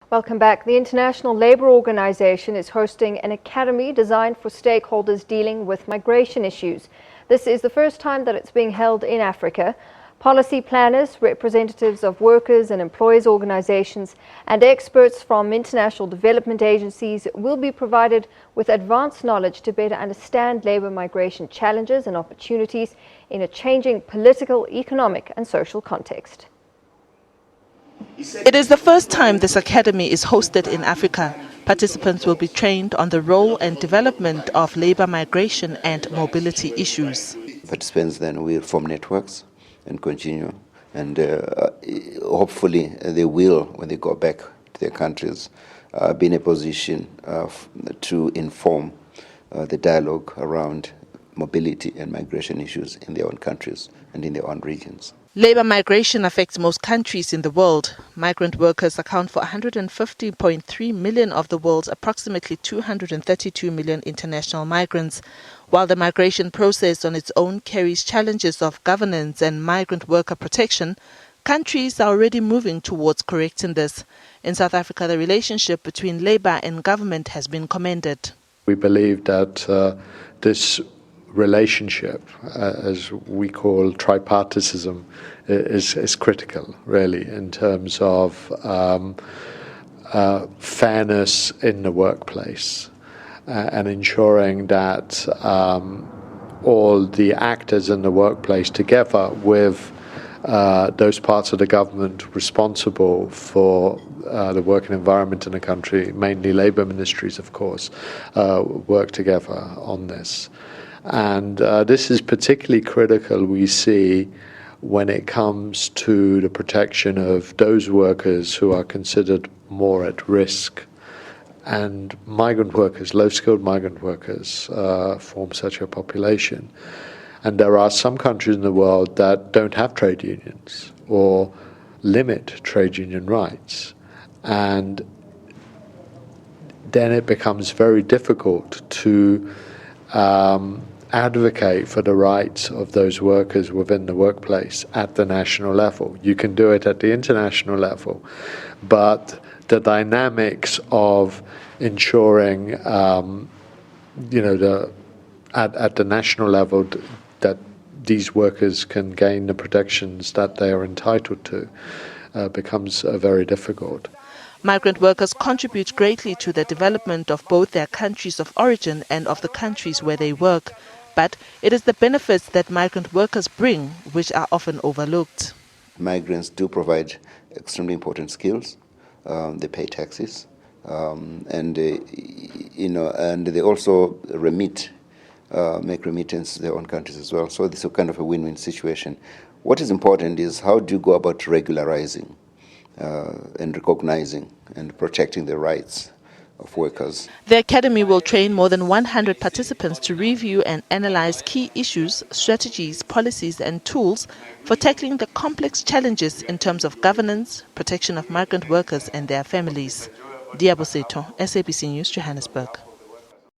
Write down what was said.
Welcome back. The International Labour Organization is hosting an academy designed for stakeholders dealing with migration issues. This is the first time that it's being held in Africa. Policy planners, representatives of workers and employers organizations, and experts from international development agencies will be provided with advanced knowledge to better understand labour migration challenges and opportunities in a changing political, economic and social context. It is the first time this academy is hosted in Africa. Participants will be trained on the role and development of labour migration and mobility issues. Participants then will form networks and continue, and hopefully they will, when they go back to their countries, be in a position to inform the dialogue around mobility and migration issues in their own countries and in their own regions. Labour migration affects most countries in the world. Migrant workers account for 150.3 million of the world's approximately 232 million international migrants. While the migration process on its own carries challenges of governance and migrant worker protection, countries are already moving towards correcting this. In South Africa, the relationship between labour and government has been commended. We believe that this relationship, as we call tripartitism, is critical, really, in terms of fairness in the workplace and ensuring that all the actors in the workplace, together with those parts of the government responsible for the working environment in the country, mainly labour ministries, of course, work together on this. And this is particularly critical, we see, when it comes to the protection of those workers who are considered more at risk. And migrant workers, low-skilled migrant workers, form such a population. And there are some countries in the world that don't have trade unions or limit trade union rights. And then it becomes very difficult to advocate for the rights of those workers within the workplace at the national level. You can do it at the international level, but the dynamics of ensuring, at the national level that these workers can gain the protections that they are entitled to becomes very difficult. Migrant workers contribute greatly to the development of both their countries of origin and of the countries where they work. But it is the benefits that migrant workers bring which are often overlooked. Migrants do provide extremely important skills. They pay taxes, and they also make remittance to their own countries as well. So this is kind of a win-win situation. What is important is how do you go about regularizing and recognizing and protecting the rights of workers. The academy will train more than 100 participants to review and analyze key issues, strategies, policies and tools for tackling the complex challenges in terms of governance, protection of migrant workers and their families. Diabo Seto, SABC News, Johannesburg.